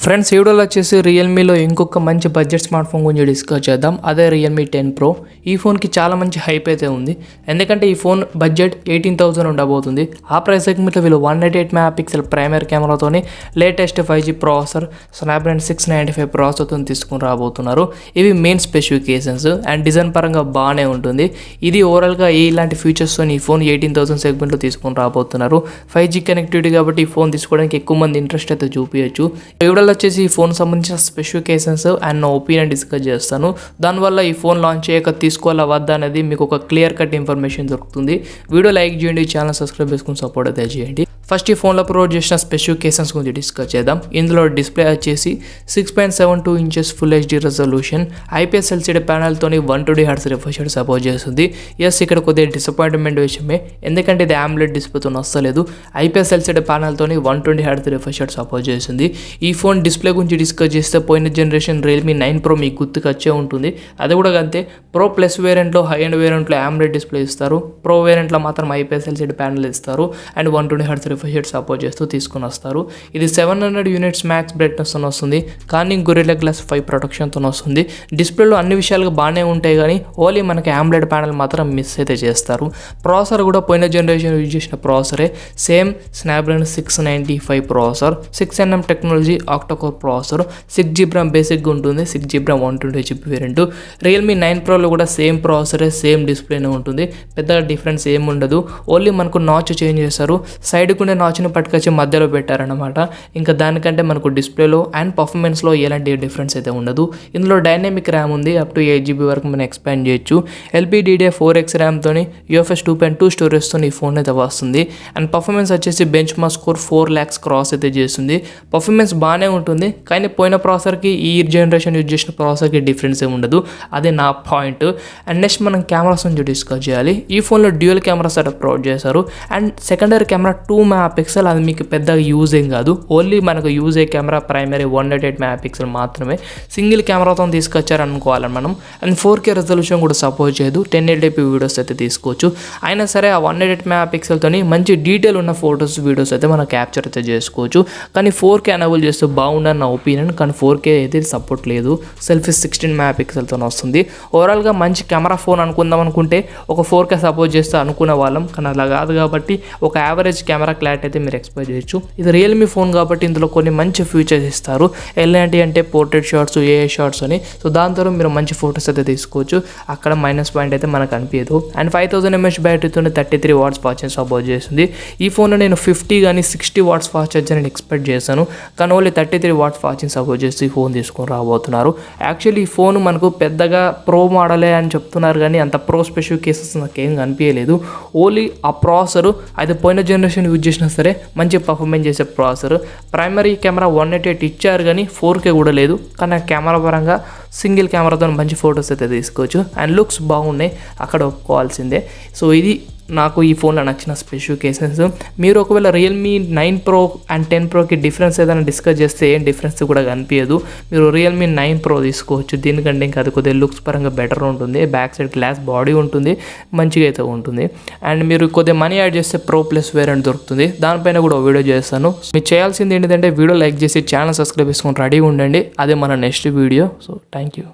Friends ఈ వీడియోలో వచ్చేసి రియల్మీలో ఇంకొక మంచి బడ్జెట్ స్మార్ట్ ఫోన్ గురించి డిస్కస్ చేద్దాం. అదే రియల్మీ 10 Pro. ఈ ఫోన్కి చాలా మంచి హైప్ అయితే ఉంది. ఎందుకంటే ఈ ఫోన్ బడ్జెట్ 18,000 ఉండబోతుంది. ఆ ప్రైస్ సెగ్మెంట్లో వీళ్ళు 188 మెగాపిక్సెల్ ప్రైమరీ కెమెరాతోని లేటెస్ట్ 5G ప్రాసెసర్ స్నాప్డ్రాగన్ 695 ప్రాసెసర్తో తీసుకుని రాబోతున్నారు. ఇవి మెయిన్ స్పెసిఫికేషన్స్ అండ్ డిజైన్ పరంగా బాగానే ఉంటుంది. ఇది ఓవరాల్గా ఇలాంటి ఫీచర్స్తో ఈ ఫోన్ 18,000 సెగ్మెంట్లో తీసుకుని రాబోతున్నారు. 5G కనెక్టివిటీ కాబట్టి ఈ ఫోన్ తీసుకోవడానికి ఎక్కువ మంది ఇంట్రెస్ట్ అయితే చూపించచ్చు. వచ్చేసి ఈ ఫోన్ సంబంధించిన స్పెసిఫికేషన్స్ అండ్ నా ఒపీనియన్ డిస్కస్ చేస్తాను. దానివల్ల ఈ ఫోన్ లాంచ్ చేయక తీసుకోవాలా వద్దా అనేది మీకు ఒక క్లియర్ కట్ ఇన్ఫర్మేషన్ దొరుకుతుంది. వీడియో లైక్ చేయండి, ఛానల్ సబ్స్క్రైబ్ చేసుకుని సపోర్ట్ అయితే చేయండి. ఫస్ట్ ఈ ఫోన్లో ప్రొవైడ్ చేసిన స్పెసిఫికేషన్స్ గురించి డిస్కస్ చేద్దాం. ఇందులో డిస్ప్లే వచ్చేసి 6.72 inches full HD resolution IPS LCD ప్యానల్తోని 120 హెర్ట్జ్ రిఫ్రెష్ రేట్ సపోర్ట్ చేస్తుంది. ఇక్కడ కొద్దిగా డిసప్పాయింట్మెంట్ విషయమే, ఎందుకంటే ఇది AMOLED డిస్ప్లేతో వస్తలేదు. ఐపీఎస్ ఎల్సీడీ ప్యానల్తోని 120 హెర్ట్జ్ రిఫ్రెష్ రేట్ సపోర్ట్ చేస్తుంది. ఈ ఫోన్ డిస్ప్లే గురించి డిస్కస్ చేస్తే పోయిన జనరేషన్ Realme 9 Pro మీకు గుర్తుకు వచ్చే ఉంటుంది. అది కూడా అంతే. ప్రో ప్లస్ వేరియంట్లో హై అండ్ వేరియంట్లో AMOLED డిస్ప్లే ఇస్తారు. ప్రో వేరియంట్లో మాత్రం ఐపీఎస్ ఎల్సీడీ ప్యానల్ ఇస్తారు and 120 hertz refresh rate support చేస్తూ తీసుకుని వస్తారు. ఇది 700 యూనిట్స్ మ్యాక్స్ బ్రైట్నెస్తో వస్తుంది, కానీ గొరిల్లా గ్లాస్ 5 ప్రొటెక్షన్తో వస్తుంది. డిస్ప్లేలో అన్ని విషయాలుగా బాగానే ఉంటాయి, కానీ ఓన్లీ మనకి AMOLED ప్యానల్ మాత్రం మిస్ అయితే చేస్తారు. ప్రాసెసర్ కూడా పోయిన జనరేషన్ యూజ్ చేసిన ప్రాసెసరే, same Snapdragon 695 processor, 6nm technology octacore processor, 6GB RAM బేసిక్గా ఉంటుంది, 6GB RAM 128GB variant. Realme 9 Proలో కూడా సేమ్ ప్రాసెసరే, సేమ్ డిస్ప్లేనే ఉంటుంది. పెద్దగా డిఫరెన్స్ ఏమి ఉండదు. ఓన్లీ మనకు నాచ్ చేంజ్ చేస్తారు, సైడ్కు ఉండే నాచ్ని పట్టుకొచ్చి మధ్యలో పెట్టారనమాట. ఇంకా దానికంటే మనకు డిస్ప్లేలో అండ్ పర్ఫార్మెన్స్లో ఎలాంటి డిఫరెన్స్ అయితే ఉండదు. ఇందులో డైనమిక్ ర్యామ్ ఉంది, అప్ టు 8GB వరకు మనం ఎక్స్పాండ్ చేయొచ్చు. LPDDR4X ర్యామ్తో UFS 2.2 స్టోరేజ్తో ఈ ఫోన్ అయితే వస్తుంది. అండ్ పర్ఫార్మెన్స్ వచ్చేసి bench mark score 4 lakhs cross అయితే చేస్తుంది. పర్ఫార్మెన్స్ బాగానే ఉంటుంది, కానీ పోయిన ప్రాసెసర్కి ఈ జనరేషన్ యూజ్ చేసిన ప్రాసెసర్కి డిఫరెన్స్ ఏమి ఉండదు. అదే నా పాయింట్. అండ్ నెక్స్ట్ మనం కెమెరాస్ నుంచి డిస్కస్ చేయాలి. ఈ ఫోన్లో డ్యూయల్ కెమెరా సెటప్ ప్రొవైడ్ చేశారు. అండ్ సెకండరీ కెమెరా 2 మెగాపిక్సెల్, అది మీకు పెద్దగా యూజ్ ఏం కాదు. ఓన్లీ మనకు యూజ్ అయ్యే కెమెరా ప్రైమరీ 188 మెగాపిక్సెల్ మాత్రమే. సింగిల్ కెమెరాతో తీసుకొచ్చారు అనుకోవాలి మనం. అండ్ 4K రెజల్యూషన్ కూడా సపోర్ట్ చేయదు. 1080p వీడియోస్ అయితే తీసుకోవచ్చు. అయినా సరే ఆ 188 మెగాపిక్సెల్తో మంచి డీటెయిల్ ఉన్న ఫొటోస్ వీడియోస్ అయితే మనం క్యాప్చర్ అయితే చేసుకోవచ్చు. కానీ 4K ఎనేబుల్ చేస్తే బాగుండని నా ఒపీనియన్. కానీ 4K అయితే సపోర్ట్ లేదు. సెల్ఫీ 16 మెగాపిక్సెల్తో వస్తుంది. ఓవరాల్గా మంచి కెమెరా ఫోన్ అనుకుందాం అనుకుంటే ఒక 4K సపోర్ట్ చేస్తే అనుకునే వాళ్ళం, కానీ అలా కాదు. కాబట్టి ఒక యావరేజ్ కెమెరా క్లారిటీ అయితే మీరు ఎక్స్పెక్ట్ చేయొచ్చు. ఇది రియల్మీ ఫోన్ కాబట్టి ఇందులో కొన్ని మంచి ఫీచర్స్ ఇస్తారు. ఎలాంటి అంటే పోర్ట్రేట్ షాట్స్, ఏఏ షాట్స్ అని. సో దాంతో మీరు మంచి ఫొటోస్ అయితే తీసుకోవచ్చు. అక్కడ మైనస్ పాయింట్ అయితే మనకు అనిపించదు. And 5000 mAh బ్యాటరీతో 33 watts fast charging support చేస్తుంది. ఈ ఫోన్లో నేను 50 కానీ 60 watts ఫాస్ట్ ఛార్జింగ్ నేను ఎక్స్పెక్ట్ చేశాను, కానీ only 33 watts fast charging support చేసి ఈ ఫోన్ తీసుకొని రాబోతున్నారు. యాక్చువల్లీ ఈ ఫోన్ మనకు పెద్దగా ప్రో మోడలే అని చెప్తున్నారు, కానీ అంత ప్రో స్పెసిఫికేషన్స్ నాకేం కనిపించలేదు. ఓన్లీ ఆ ప్రాసెసర్ అది పోయిన జనరేషన్ యూజ్ చేసినా సరే మంచి పర్ఫార్మెన్స్ చేసే ప్రాసెసర్. ప్రైమరీ కెమెరా 188 ఇచ్చారు, కానీ 4K కూడా లేదు. కానీ ఆ కెమెరా పరంగా సింగిల్ కెమెరాతో మంచి ఫొటోస్ అయితే తీసుకోవచ్చు. అండ్ లుక్స్ బాగున్నాయి, అక్కడ ఒప్పుకోవాల్సిందే. సో ఇది నాకు ఈ ఫోన్లో నచ్చిన స్పెసిఫికేషన్స్. మీరు ఒకవేళ Realme 9 Pro అండ్ 10 Proకి డిఫరెన్స్ ఏదైనా డిస్కస్ చేస్తే ఏం డిఫరెన్స్ కూడా కనిపించదు. మీరు Realme 9 Pro తీసుకోవచ్చు. దీనికంటే ఇంకా అది కొద్దిగా లుక్స్ పరంగా బెటర్ ఉంటుంది. బ్యాక్ సైడ్ గ్లాస్ బాడీ ఉంటుంది, మంచిగా అయితే ఉంటుంది. అండ్ మీరు కొద్దిగా మనీ యాడ్ చేస్తే ప్రో ప్లస్ వేరియంట్ దొరుకుతుంది. దానిపైన కూడా వీడియో చేస్తాను. మీరు చేయాల్సింది ఏంటంటే వీడియో లైక్ చేసి ఛానల్ సబ్స్క్రైబ్ చేసుకొని రెడీగా ఉండండి. అదే మన next video. So thank you.